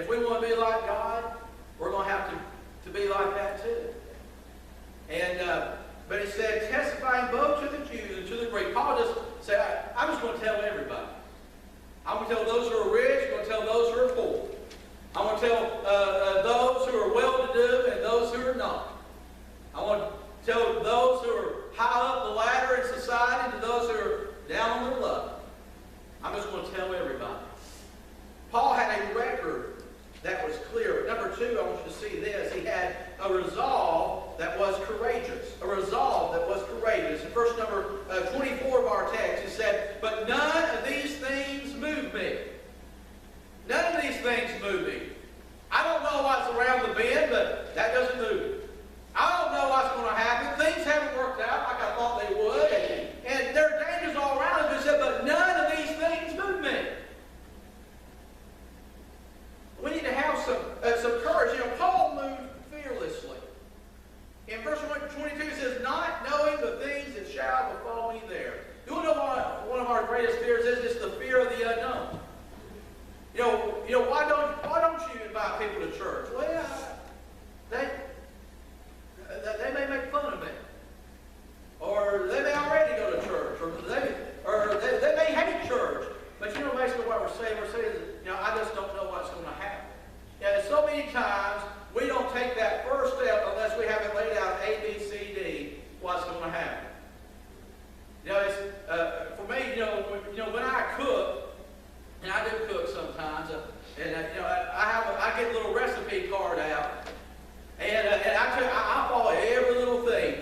If we want to be like God, we're going to have to be like that too. And but he said, testifying both to the Jews and to the Greeks. Paul just said, I'm just going to tell everybody. I'm going to tell those who are rich. I'm going to tell those who are poor. I'm going to tell those who are well-to-do and those who are not. I want to tell those who are high up the ladder in society to those who are down on their luck. I'm just going to tell everybody. Paul had a record that was clear. But number two, I want you to see this. He had a resolve that was courageous. A resolve that was courageous. In verse number 24 of our text, he said, but none of these things move me. None of these things move me. I don't know what's around the bend, but that doesn't move me. I don't know what's going to happen. Things haven't worked out like I thought they would. And there are dangers all around us. He said, but none of these things move me. We need to have some courage. You know, Paul moved fearlessly. In verse 22 it says, not knowing the things that shall befall me there. You want to know what one of our greatest fears is? It's the fear of the unknown. You know, why don't you invite people to church? Well, they may make fun of me. Or they may already go to church. Or they may hate church. But you know basically what we're saying? We're saying, I just don't know what's going to happen. And so many times we don't take that first step unless we have it laid out A, B, C, D, what's going to happen. For me, when I cook, and I do cook sometimes, I get a little recipe card out, and I follow every little thing.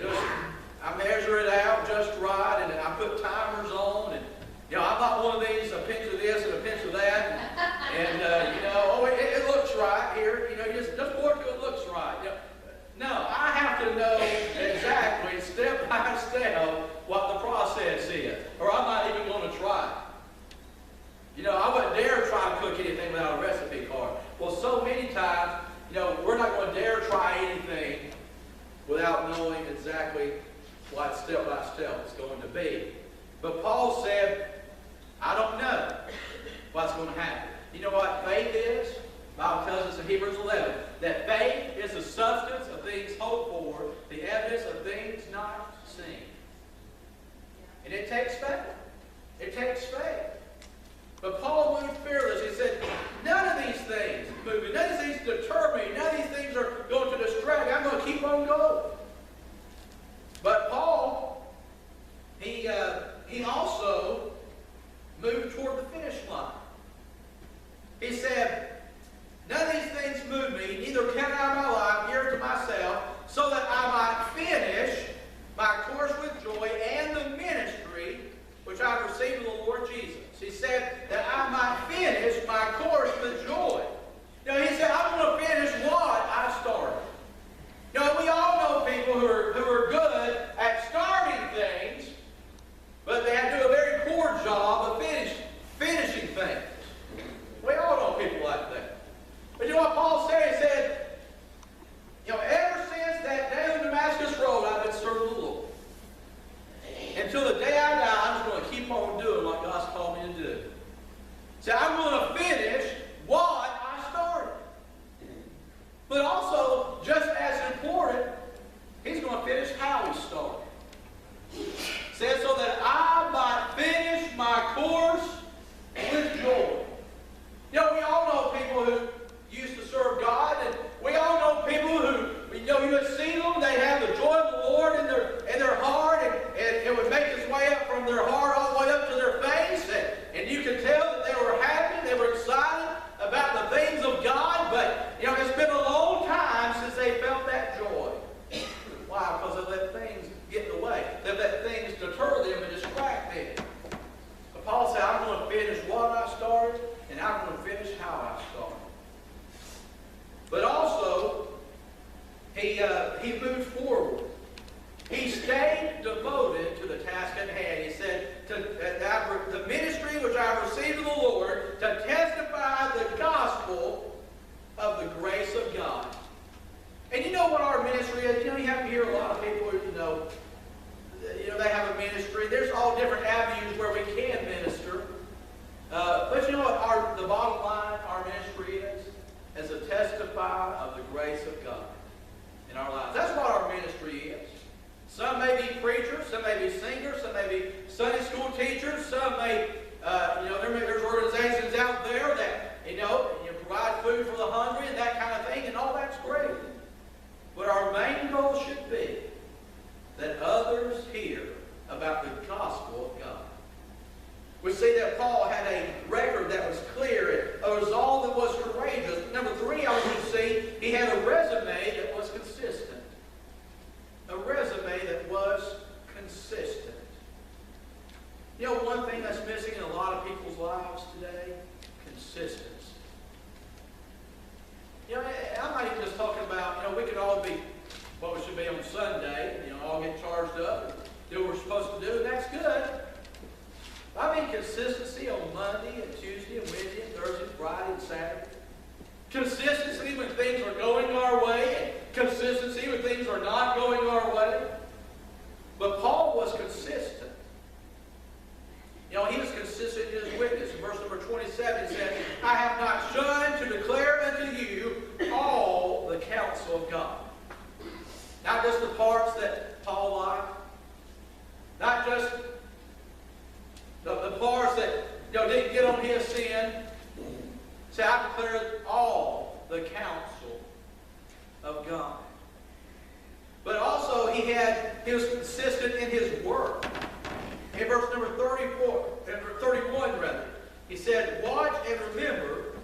I measure it out just right, and I put timers on, and I'm not one of these, a pinch of this and a pinch of that, and it looks right here. Just pour it till it looks right. No, I have to know exactly, step by step, what the process is, or I'm not even going to try. I wouldn't dare try to cook anything without a recipe card. Well, so many times, we're not going to dare try anything without knowing exactly what step by step it's going to be. But Paul said, I don't know what's going to happen. You know what faith is? The Bible tells us in Hebrews 11 that faith is the substance of things hoped for, the evidence of things not seen. And it takes faith. It takes faith. But Paul moved fearless. He said, none of these things move me. None of these things deter me. None of these things are going to distract me. I'm going to keep on going. But Paul, he also moved toward the finish line. He said, none of these things move me, neither count I my life dear to myself, so that I might finish my course with joy and the ministry which I have received of the Lord Jesus. He said that I might finish my course with joy. He said, I'm going to finish what I started. We all know people who are good at starting things, but they have to do a very poor job of finishing things. We all know people see that Paul had a record that was clear, a resolve that was courageous. Number three, I want you to see he had a resume that was consistent. A resume that was consistent. You know, one thing that's missing in a lot of people's lives today? Consistency. You know, I'm not even just talking about, we could all be what we should be on Sunday, all get charged up and do what we're supposed to do, and that's good. I mean consistency on Monday and Tuesday and Wednesday and Thursday and Friday and Saturday. Consistency when things are going our way, and consistency when things are not going our way. But Paul was consistent. He was consistent in his witness. In verse number 27, he said, I have not shunned to declare unto you all the counsel of God. Not just the parts that Paul liked. Not just the parts that didn't get on his sin. Say, I declare all the counsel of God. But also he was consistent in his work. In verse number 31, he said, watch and remember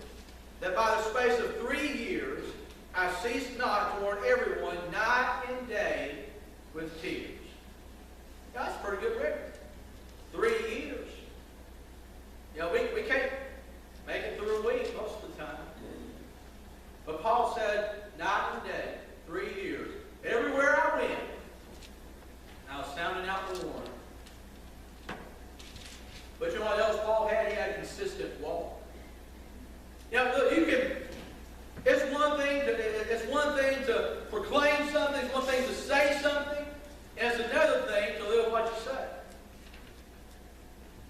that by the space of 3 years I ceased not to warn everyone night and day with tears. That's a pretty good record. 3 years. We can't make it through a week most of the time. But Paul said, night and day, 3 years. Everywhere I went, I was sounding out the warning. But you know what else Paul had? He had a consistent walk. Look, it's one thing to proclaim something, it's one thing to say something, and it's another thing to live what you say.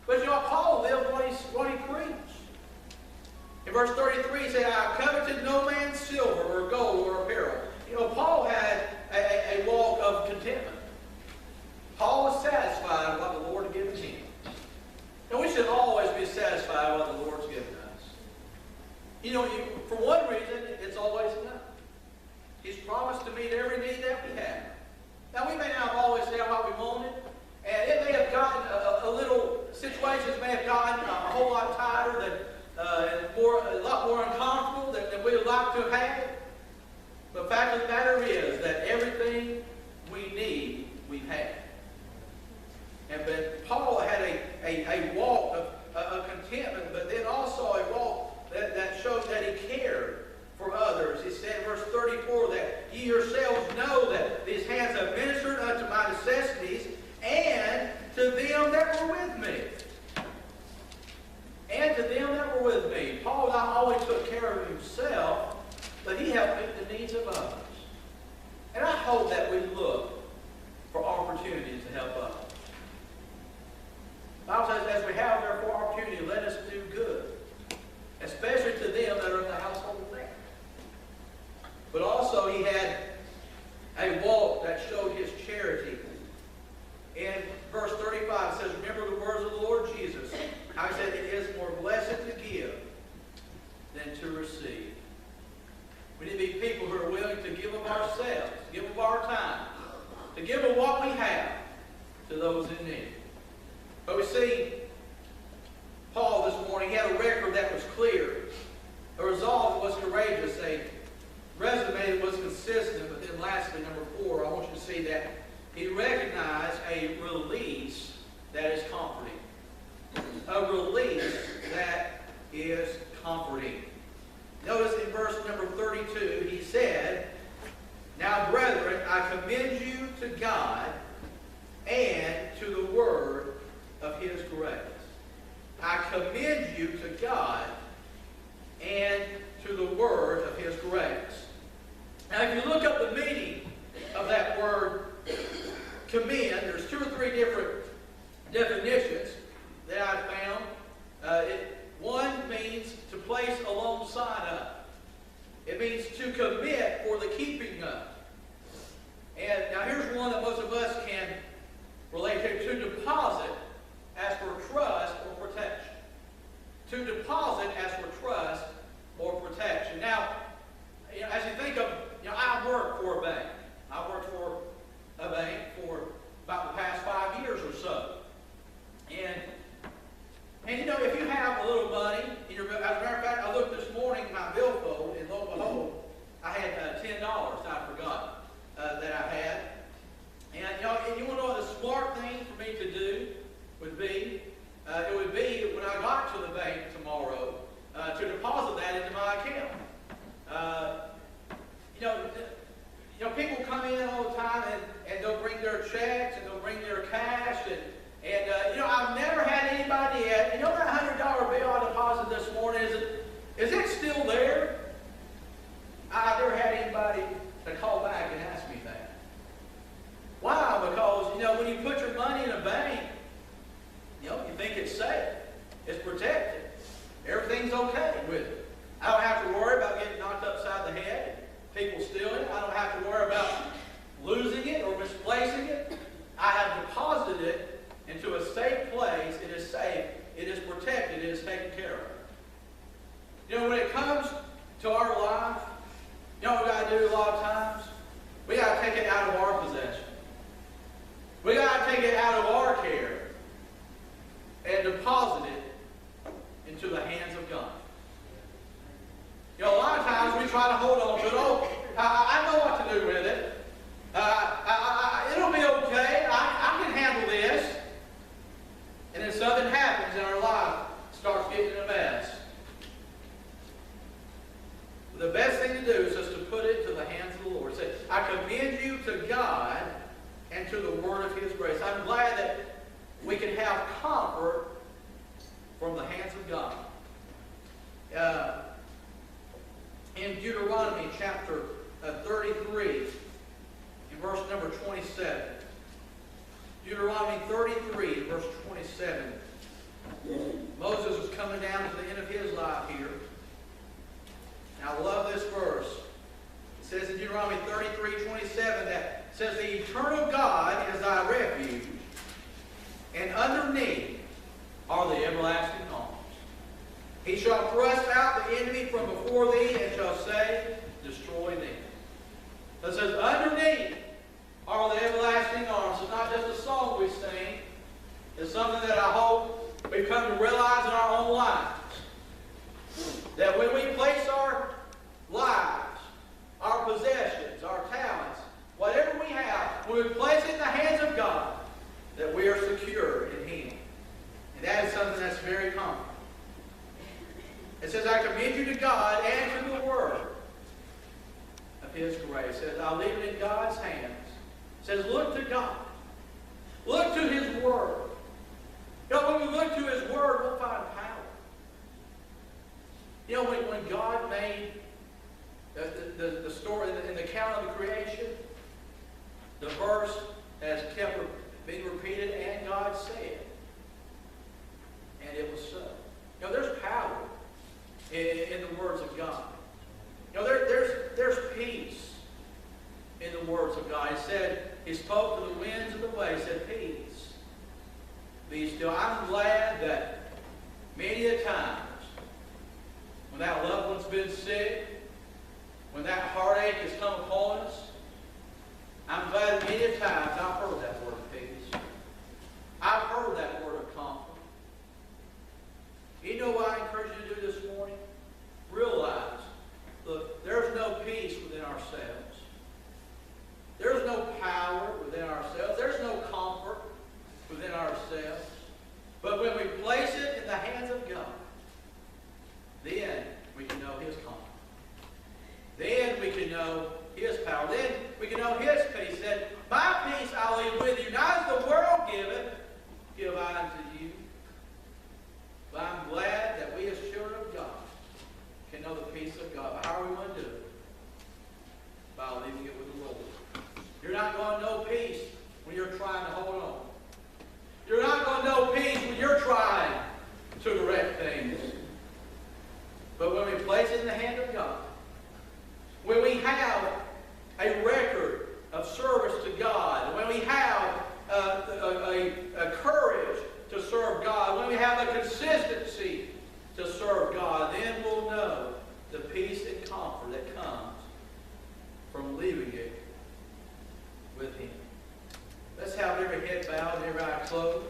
But Paul lived what he preached. In verse 33, he said, I coveted no man's silver or gold or apparel. Paul had a walk of contentment. Paul was satisfied with what the Lord had given him. And we should always be satisfied with what the Lord's given us. For one reason, it's always enough. He's promised to meet every need that we have. Now, we may not have always had what we wanted, and it may have gotten situations may have gotten a whole lot tighter and a lot more uncomfortable than we would like to have had. But the fact of the matter is that everything we need, we've had. But Paul had a walk of contentment, but then also a walk that showed that he cared for others. He said in verse 34 that ye yourselves know that these hands have ministered unto my necessities and to them that were with me. And to them that were with me. Paul not only took care of himself, but he helped meet the needs of others. And I hope that we look for opportunities to help others. The Bible says, as we have therefore opportunity, let us do good, especially to them that are in the household of faith. But also he had a walk that showed his charity. In verse 35 it says, remember the words of the Lord Jesus, how he said, it is more blessed to give than to receive. We need to be people who are willing to give of ourselves, to give of our time, to give of what we have to those in need. But we see Paul this morning, he had a record that was clear, a resolve that was courageous, a resume that was consistent. But then lastly, number 4, I want you to see that he recognized a release that is comforting. A release that is comforting. Notice in verse number 32, he said, now, brethren, I commend you to God and to the word of his grace. I commend you to God and to the word of his grace. Now, if you look up the meaning of that word commend, there's 2 or 3 different definitions that I found. One means to place alongside of. It means to commit for the keeping of. And now here's one that most of us can relate to deposit as for trust or protection. To deposit as for trust or protection. Now, as you think of, I work for a bank. I worked for a bank for about the past 5 years or so. And checks and they'll bring their cash. I've never had anybody yet. That $100 bill I deposited this morning, is it still there? I've never had anybody to call back and ask me that. Why? Because, when you put your money in a bank, you think it's safe. It's protected. Everything's okay with it. I don't have to worry about getting knocked upside the head, people stealing it. I don't have to worry about losing it or misplacing it. I have deposited it into a safe place. It is safe. It is protected. It is taken care of. When it comes to our life, what we got to do a lot of times? We got to take it out of our possession. We got to take it out of our care and deposit it into the hands of God. A lot of times we try to hold on to it. Oh, I know what to do with it. It'll be okay. I can handle this. And then something happens in our life, starts getting in a mess. The best thing to do is just to put it to the hands of the Lord. Say, I commend you to God and to the word of His grace. I'm glad that we can have comfort from the hands of God. In Deuteronomy chapter 33, in verse number 27. Deuteronomy 33, verse 27. Moses was coming down to the end of his life here. And I love this verse. It says in Deuteronomy 33, 27, that says, the eternal God is thy refuge, and underneath are the everlasting arms. He shall thrust out the enemy from before thee, and shall say, destroy thee. It says, underneath are the everlasting arms. It's not just a song we sing. It's something that I hope we've come to realize in our own lives. That when we place our lives, our possessions, our talents, whatever we have, when we place it in the hands of God, that we are secure in Him. And that is something that's very common. It says, I commend you to God and to the word of His grace. It says, I'll leave it in God's hands. It says, look to God. Look to His word. When we look to His word, we'll find power. When God made the story in the account of the creation, the verse has kept being repeated, and God said. And it was so. There's power in the words of God. There's peace in the words of God. He said, He spoke to the winds of the way. He said, peace, be still. I'm glad that many a times when that loved one's been sick, when that heartache has come upon us, I'm glad that many a times I've heard that word of peace. I've heard that word of comfort. You know what I encourage you to do this morning? Realize, look, there's no peace within ourselves. There's no power within ourselves. There's no comfort within ourselves. But when we place it in the hands of God, then we can know His comfort. Then we can know His power. Then we can know His peace. That my peace I'll leave with you. Not as the world giveth, give I unto you. But I'm glad that we as children of God can know the peace of God. But how are we going to do it? By leaving it with the Lord. You're not going to know peace when you're trying to hold on. You're not going to know peace when you're trying to direct things. But when we place it in the hand of God, when we have a record of service to God, when we have a courage to serve God, when we have a consistency to serve God, then we'll know the peace and comfort that comes from leaving it with Him. Let's have every head bowed and every eye closed.